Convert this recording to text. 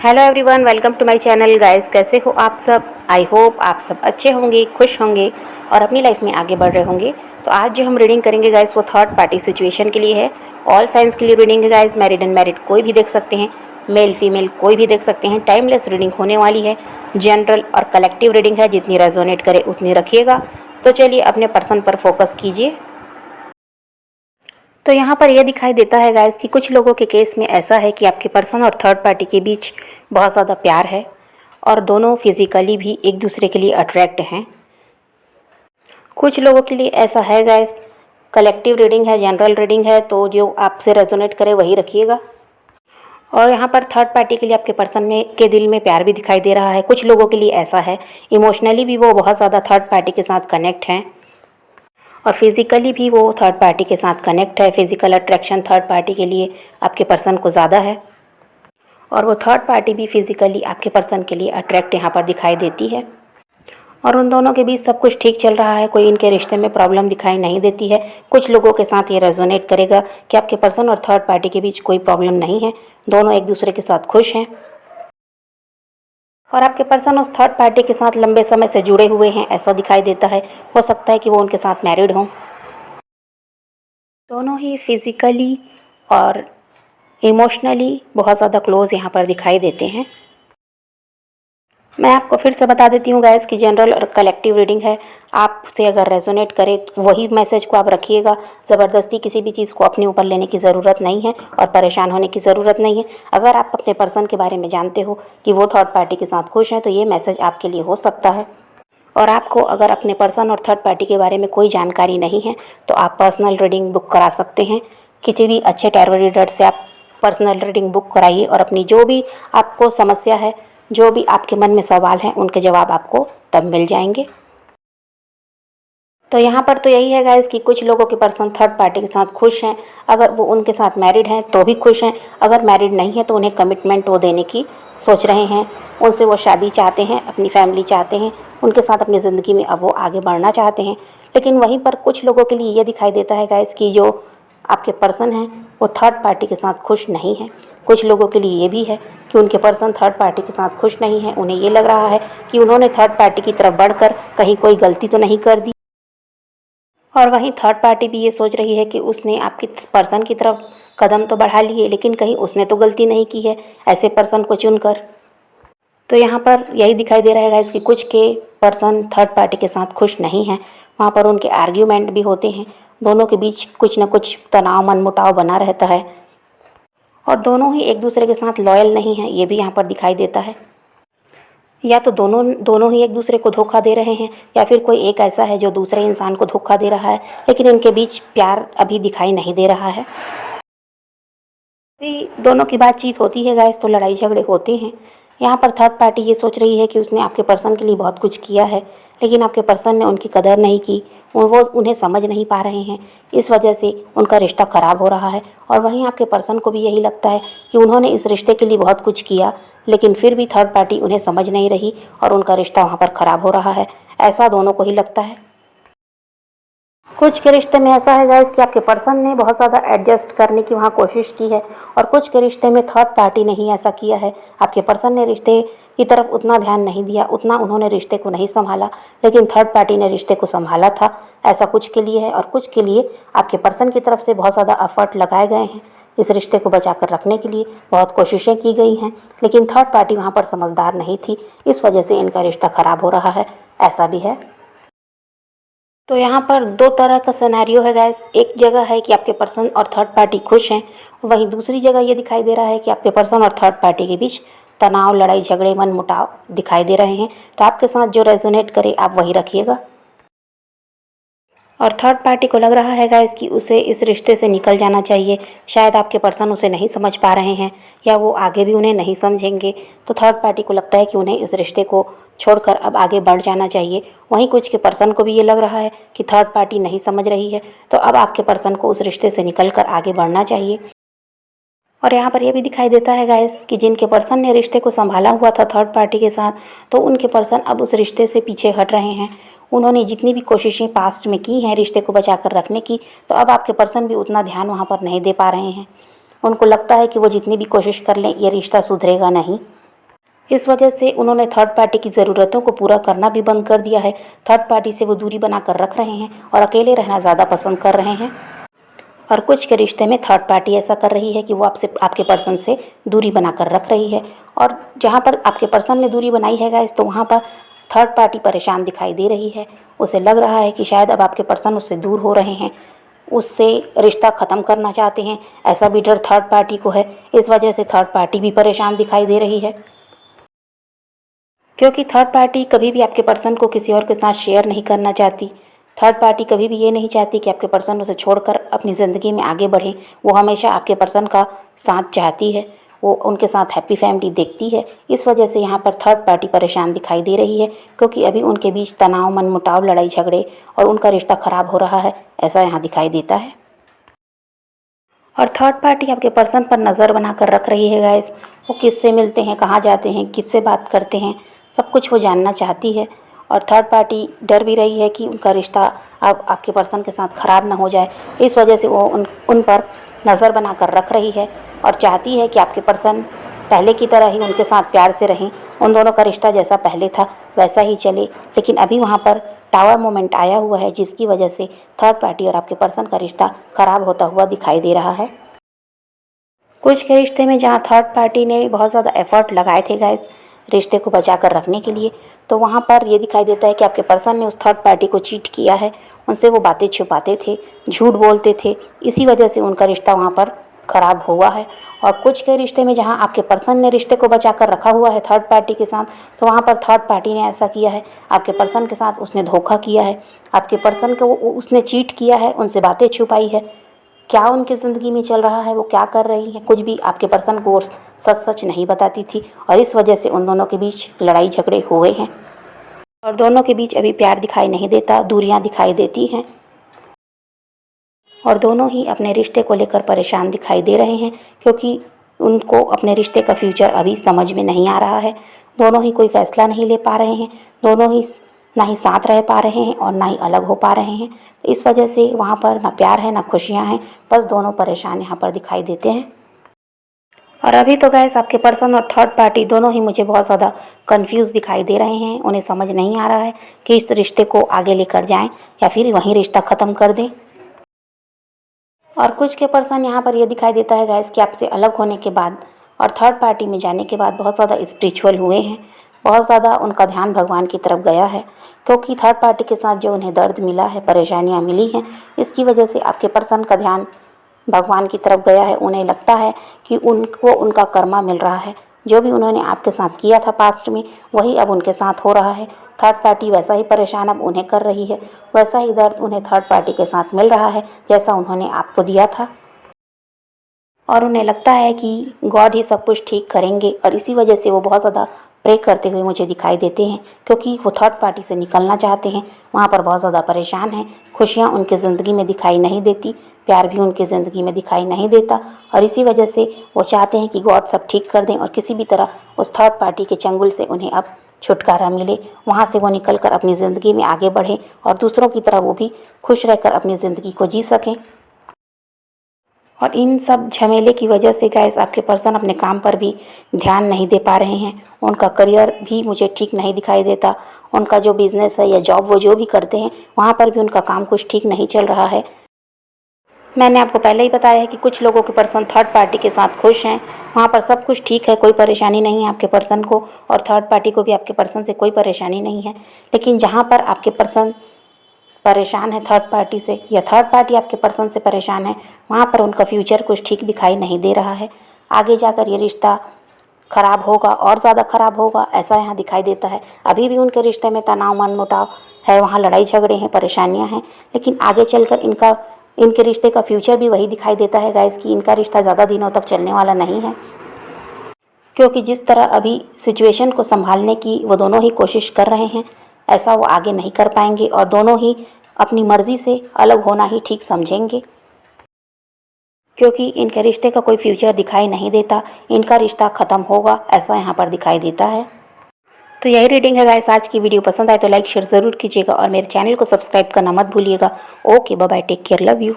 Hello everyone, welcome to my channel guys. कैसे हो आप सब? आई होप आप सब अच्छे होंगे, खुश होंगे और अपनी लाइफ में आगे बढ़ रहे होंगे। तो आज जो हम रीडिंग करेंगे गाइस वो थर्ड पार्टी सिचुएशन के लिए है। ऑल साइंस के लिए रीडिंग है गाइस। मैरिड अनमैरिड कोई भी देख सकते हैं, मेल फीमेल कोई भी देख सकते हैं। टाइमलेस रीडिंग होने वाली है। जनरल और कलेक्टिव रीडिंग है, जितनी रेजोनेट करे उतनी रखिएगा। तो चलिए अपने पर्सन पर फोकस कीजिए। तो यहाँ पर यह दिखाई देता है गाइस कि कुछ लोगों के केस में ऐसा है कि आपके पर्सन और थर्ड पार्टी के बीच बहुत ज़्यादा प्यार है और दोनों फिजिकली भी एक दूसरे के लिए अट्रैक्ट हैं। कुछ लोगों के लिए ऐसा है गाइस। कलेक्टिव रीडिंग है, जनरल रीडिंग है, तो जो आपसे रेजोनेट करे वही रखिएगा। और यहाँ पर थर्ड पार्टी के लिए आपके पर्सन में के दिल में प्यार भी दिखाई दे रहा है। कुछ लोगों के लिए ऐसा है, इमोशनली भी वो बहुत ज़्यादा थर्ड पार्टी के साथ कनेक्ट हैं और फिज़िकली भी वो थर्ड पार्टी के साथ कनेक्ट है। फिज़िकल अट्रैक्शन थर्ड पार्टी के लिए आपके पर्सन को ज़्यादा है और वो थर्ड पार्टी भी फिज़िकली आपके पर्सन के लिए अट्रैक्ट यहाँ पर दिखाई देती है। और उन दोनों के बीच सब कुछ ठीक चल रहा है, कोई इनके रिश्ते में प्रॉब्लम दिखाई नहीं देती है। कुछ लोगों के साथ ये रेजोनेट करेगा कि आपके पर्सन और थर्ड पार्टी के बीच कोई प्रॉब्लम नहीं है, दोनों एक दूसरे के साथ खुश हैं और आपके पर्सन उस थर्ड पार्टी के साथ लंबे समय से जुड़े हुए हैं, ऐसा दिखाई देता है। हो सकता है कि वो उनके साथ मैरिड हों। दोनों ही फिज़िकली और इमोशनली बहुत ज़्यादा क्लोज यहाँ पर दिखाई देते हैं। मैं आपको फिर से बता देती हूँ गाइस कि जनरल और कलेक्टिव रीडिंग है। आपसे अगर रेजोनेट करे तो वही मैसेज को आप रखिएगा। ज़बरदस्ती किसी भी चीज़ को अपने ऊपर लेने की ज़रूरत नहीं है और परेशान होने की ज़रूरत नहीं है। अगर आप अपने पर्सन के बारे में जानते हो कि वो थर्ड पार्टी के साथ खुश हैं तो ये मैसेज आपके लिए हो सकता है। और आपको अगर अपने पर्सन और थर्ड पार्टी के बारे में कोई जानकारी नहीं है तो आप पर्सनल रीडिंग बुक करा सकते हैं। किसी भी अच्छे टैरो रीडर से आप पर्सनल रीडिंग बुक कराइए और अपनी जो भी आपको समस्या है, जो भी आपके मन में सवाल हैं, उनके जवाब आपको तब मिल जाएंगे। तो यहाँ पर तो यही है गाइस कि कुछ लोगों के पर्सन थर्ड पार्टी के साथ खुश हैं। अगर वो उनके साथ मैरिड हैं तो भी खुश हैं। अगर मैरिड नहीं है तो उन्हें कमिटमेंट वो देने की सोच रहे हैं। उनसे वो शादी चाहते हैं, अपनी फैमिली चाहते हैं, उनके साथ अपनी ज़िंदगी में अब वो आगे बढ़ना चाहते हैं। लेकिन वहीं पर कुछ लोगों के लिए ये दिखाई देता है गाइस कि जो आपके पर्सन हैं वो थर्ड पार्टी के साथ खुश नहीं है। कुछ लोगों के लिए ये भी है कि उनके पर्सन थर्ड पार्टी के साथ खुश नहीं है। उन्हें ये लग रहा है कि उन्होंने थर्ड पार्टी की तरफ बढ़कर कहीं कोई गलती तो नहीं कर दी। और वहीं थर्ड पार्टी भी ये सोच रही है कि उसने आपकी पर्सन की तरफ कदम तो बढ़ा लिए, लेकिन कहीं उसने तो गलती नहीं की है ऐसे पर्सन को चुनकर। तो यहाँ पर यही दिखाई दे रहा है गाइस कि कुछ के पर्सन थर्ड पार्टी के साथ खुश नहीं हैं। वहाँ पर उनके आर्ग्यूमेंट भी होते हैं, दोनों के बीच कुछ न कुछ तनाव मनमुटाव बना रहता है और दोनों ही एक दूसरे के साथ लॉयल नहीं हैं, ये भी यहाँ पर दिखाई देता है। या तो दोनों ही एक दूसरे को धोखा दे रहे हैं या फिर कोई एक ऐसा है जो दूसरे इंसान को धोखा दे रहा है, लेकिन इनके बीच प्यार अभी दिखाई नहीं दे रहा है। भी दोनों की बातचीत होती है गाइस तो लड़ाई झगड़े होते हैं। यहाँ पर थर्ड पार्टी ये सोच रही है कि उसने आपके पर्सन के लिए बहुत कुछ किया है, लेकिन आपके पर्सन ने उनकी कदर नहीं की, वो उन्हें समझ नहीं पा रहे हैं। इस वजह से उनका रिश्ता ख़राब हो रहा है। और वहीं आपके पर्सन को भी यही लगता है कि उन्होंने इस रिश्ते के लिए बहुत कुछ किया, लेकिन फिर भी थर्ड पार्टी उन्हें समझ नहीं रही और उनका रिश्ता वहाँ पर ख़राब हो रहा है। ऐसा दोनों को ही लगता है। कुछ के रिश्ते में ऐसा है गाइस कि आपके पर्सन ने बहुत ज़्यादा एडजस्ट करने की वहाँ कोशिश की है और कुछ के रिश्ते में थर्ड पार्टी ने ही ऐसा किया है। आपके पर्सन ने रिश्ते की तरफ उतना ध्यान नहीं दिया, उतना उन्होंने रिश्ते को नहीं संभाला, लेकिन थर्ड पार्टी ने रिश्ते को संभाला था। ऐसा कुछ के लिए है और कुछ के लिए आपके पर्सन की तरफ से बहुत ज़्यादा एफर्ट लगाए गए हैं। इस रिश्ते को बचा कर रखने के लिए बहुत कोशिशें की गई हैं, लेकिन थर्ड पार्टी वहाँ पर समझदार नहीं थी। इस वजह से इनका रिश्ता ख़राब हो रहा है, ऐसा भी है। तो यहाँ पर दो तरह का सिनेरियो है गाइस। एक जगह है कि आपके पर्सन और थर्ड पार्टी खुश हैं, वहीं दूसरी जगह ये दिखाई दे रहा है कि आपके पर्सन और थर्ड पार्टी के बीच तनाव, लड़ाई झगड़े, मनमुटाव दिखाई दे रहे हैं। तो आपके साथ जो रेजोनेट करे आप वही रखिएगा। और थर्ड पार्टी को लग रहा है गाइस कि उसे इस रिश्ते से निकल जाना चाहिए। शायद आपके पर्सन उसे नहीं समझ पा रहे हैं या वो आगे भी उन्हें नहीं समझेंगे। तो थर्ड पार्टी को लगता है कि उन्हें इस रिश्ते को छोड़कर अब आगे बढ़ जाना चाहिए। वहीं कुछ के पर्सन को भी ये लग रहा है कि थर्ड पार्टी नहीं समझ रही है, तो अब आपके पर्सन को उस रिश्ते से निकल कर आगे बढ़ना चाहिए। और यहाँ पर यह भी दिखाई देता है गाइस कि जिनके पर्सन ने रिश्ते को संभाला हुआ था थर्ड पार्टी के साथ, तो उनके पर्सन अब उस रिश्ते से पीछे हट रहे हैं। उन्होंने जितनी भी कोशिशें पास्ट में की हैं रिश्ते को बचा कर रखने की, तो अब आपके पर्सन भी उतना ध्यान वहाँ पर नहीं दे पा रहे हैं। उनको लगता है कि वो जितनी भी कोशिश कर लें ये रिश्ता सुधरेगा नहीं। इस वजह से उन्होंने थर्ड पार्टी की ज़रूरतों को पूरा करना भी बंद कर दिया है। थर्ड पार्टी से वो दूरी बनाकर रख रहे हैं और अकेले रहना ज़्यादा पसंद कर रहे हैं। और कुछ के रिश्ते में थर्ड पार्टी ऐसा कर रही है कि वो आपके पर्सन से दूरी बनाकर रख रही है। और जहाँ पर आपके पर्सन ने दूरी बनाई है गाइस, तो वहाँ पर थर्ड पार्टी परेशान दिखाई दे रही है। उसे लग रहा है कि शायद अब आपके पर्सन उससे दूर हो रहे हैं, उससे रिश्ता ख़त्म करना चाहते हैं। ऐसा भी डर थर्ड पार्टी को है। इस वजह से थर्ड पार्टी भी परेशान दिखाई दे रही है, क्योंकि थर्ड पार्टी कभी भी आपके पर्सन को किसी और के साथ शेयर नहीं करना चाहती। थर्ड पार्टी कभी भी ये नहीं चाहती कि आपके पर्सन उसे छोड़कर अपनी ज़िंदगी में आगे बढ़े। वो हमेशा आपके पर्सन का साथ चाहती है, वो उनके साथ हैप्पी फैमिली देखती है। इस वजह से यहाँ पर थर्ड पार्टी परेशान दिखाई दे रही है, क्योंकि अभी उनके बीच तनाव, मनमुटाव, लड़ाई झगड़े और उनका रिश्ता ख़राब हो रहा है, ऐसा यहाँ दिखाई देता है। और थर्ड पार्टी आपके पर्सन पर नज़र बनाकर रख रही है गाइस। वो किससे मिलते हैं, कहाँ जाते हैं, किससे बात करते हैं, सब कुछ वो जानना चाहती है। और थर्ड पार्टी डर भी रही है कि उनका रिश्ता अब आपके पर्सन के साथ ख़राब ना हो जाए। इस वजह से वो उन पर नज़र बनाकर रख रही है और चाहती है कि आपके पर्सन पहले की तरह ही उनके साथ प्यार से रहें। उन दोनों का रिश्ता जैसा पहले था वैसा ही चले। लेकिन अभी वहाँ पर टावर मोमेंट आया हुआ है, जिसकी वजह से थर्ड पार्टी और आपके पर्सन का रिश्ता ख़राब होता हुआ दिखाई दे रहा है। कुछ के रिश्ते में जहाँ थर्ड पार्टी ने बहुत ज़्यादा एफर्ट लगाए थे गाइस रिश्ते को बचा कर रखने के लिए, तो वहाँ पर ये दिखाई देता है कि आपके पर्सन ने उस थर्ड पार्टी को चीट किया है। उनसे वो बातें छुपाते थे, झूठ बोलते थे, इसी वजह से उनका रिश्ता वहाँ पर ख़राब हुआ है। और कुछ के रिश्ते में जहाँ आपके पर्सन ने रिश्ते को बचा कर रखा हुआ है थर्ड पार्टी के साथ, तो वहाँ पर थर्ड पार्टी ने ऐसा किया है, आपके पर्सन के साथ उसने धोखा किया है, आपके पर्सन को उसने चीट किया है, उनसे बातें छुपाई है। क्या उनकी ज़िंदगी में चल रहा है, वो क्या कर रही हैं, कुछ भी आपके पर्सन को सच सच नहीं बताती थी। और इस वजह से उन दोनों के बीच लड़ाई झगड़े हुए हैं और दोनों के बीच अभी प्यार दिखाई नहीं देता, दूरियां दिखाई देती हैं। और दोनों ही अपने रिश्ते को लेकर परेशान दिखाई दे रहे हैं, क्योंकि उनको अपने रिश्ते का फ्यूचर अभी समझ में नहीं आ रहा है। दोनों ही कोई फ़ैसला नहीं ले पा रहे हैं, दोनों ही ना ही साथ रह पा रहे हैं और ना ही अलग हो पा रहे हैं। तो इस वजह से वहाँ पर ना प्यार है ना खुशियाँ हैं, बस दोनों परेशान यहाँ पर दिखाई देते हैं। और अभी तो गैस आपके पर्सन और थर्ड पार्टी दोनों ही मुझे बहुत ज़्यादा कंफ्यूज दिखाई दे रहे हैं। उन्हें समझ नहीं आ रहा है कि इस रिश्ते को आगे लेकर जाएं या फिर वहीं रिश्ता ख़त्म कर दें। और कुछ के पर्सन यहाँ पर ये दिखाई देता है गैस कि आपसे अलग होने के बाद और थर्ड पार्टी में जाने के बाद बहुत ज़्यादा स्पिरिचुअल हुए हैं, बहुत ज़्यादा उनका ध्यान भगवान की तरफ गया है। क्योंकि थर्ड पार्टी के साथ जो उन्हें दर्द मिला है, परेशानियाँ मिली हैं, इसकी वजह से आपके पर्सन का ध्यान भगवान की तरफ गया है। उन्हें लगता है कि उनको उनका कर्मा मिल रहा है, जो भी उन्होंने आपके साथ किया था पास्ट में वही अब उनके साथ हो रहा है। थर्ड पार्टी वैसा ही परेशान अब उन्हें कर रही है, वैसा ही दर्द उन्हें थर्ड पार्टी के साथ मिल रहा है जैसा उन्होंने आपको दिया था। और उन्हें लगता है कि गॉड ही सब कुछ ठीक करेंगे और इसी वजह से वो बहुत ज़्यादा प्रे करते हुए मुझे दिखाई देते हैं, क्योंकि वो थर्ड पार्टी से निकलना चाहते हैं। वहाँ पर बहुत ज़्यादा परेशान हैं, खुशियाँ उनकी ज़िंदगी में दिखाई नहीं देती, प्यार भी उनकी ज़िंदगी में दिखाई नहीं देता। और इसी वजह से वो चाहते हैं कि गॉड सब ठीक कर दें और किसी भी तरह उस थर्ड पार्टी के चंगुल से उन्हें अब छुटकारा मिले, वहाँ से वो निकल कर अपनी ज़िंदगी में आगे बढ़ें और दूसरों की तरह वो भी खुश रहकर अपनी ज़िंदगी को जी सकें। और इन सब झमेले की वजह से गैस आपके पर्सन अपने काम पर भी ध्यान नहीं दे पा रहे हैं। उनका करियर भी मुझे ठीक नहीं दिखाई देता। उनका जो बिज़नेस है या जॉब वो जो भी करते हैं वहाँ पर भी उनका काम कुछ ठीक नहीं चल रहा है। मैंने आपको पहले ही बताया है कि कुछ लोगों के पर्सन थर्ड पार्टी के साथ खुश हैं, वहाँ पर सब कुछ ठीक है, कोई परेशानी नहीं है आपके पर्सन को और थर्ड पार्टी को भी आपके पर्सन से कोई परेशानी नहीं है। लेकिन जहाँ पर आपके पर्सन परेशान है थर्ड पार्टी से या थर्ड पार्टी आपके पर्सन से परेशान है, वहाँ पर उनका फ्यूचर कुछ ठीक दिखाई नहीं दे रहा है। आगे जाकर ये रिश्ता ख़राब होगा और ज़्यादा ख़राब होगा, ऐसा यहाँ दिखाई देता है। अभी भी उनके रिश्ते में तनाव, मनमुटाव है, वहाँ लड़ाई झगड़े हैं, परेशानियाँ हैं, लेकिन आगे चलकर इनके रिश्ते का फ्यूचर भी वही दिखाई देता है गाइस कि इनका रिश्ता ज़्यादा दिनों तक चलने वाला नहीं है। क्योंकि जिस तरह अभी सिचुएशन को संभालने की वो दोनों ही कोशिश कर रहे हैं, ऐसा वो आगे नहीं कर पाएंगे और दोनों ही अपनी मर्ज़ी से अलग होना ही ठीक समझेंगे, क्योंकि इनके रिश्ते का कोई फ्यूचर दिखाई नहीं देता। इनका रिश्ता ख़त्म होगा ऐसा यहाँ पर दिखाई देता है। तो यही रीडिंग है गाइस। आज की वीडियो पसंद आए तो लाइक शेयर ज़रूर कीजिएगा और मेरे चैनल को सब्सक्राइब करना मत भूलिएगा। Okay, bye bye, take care, love you.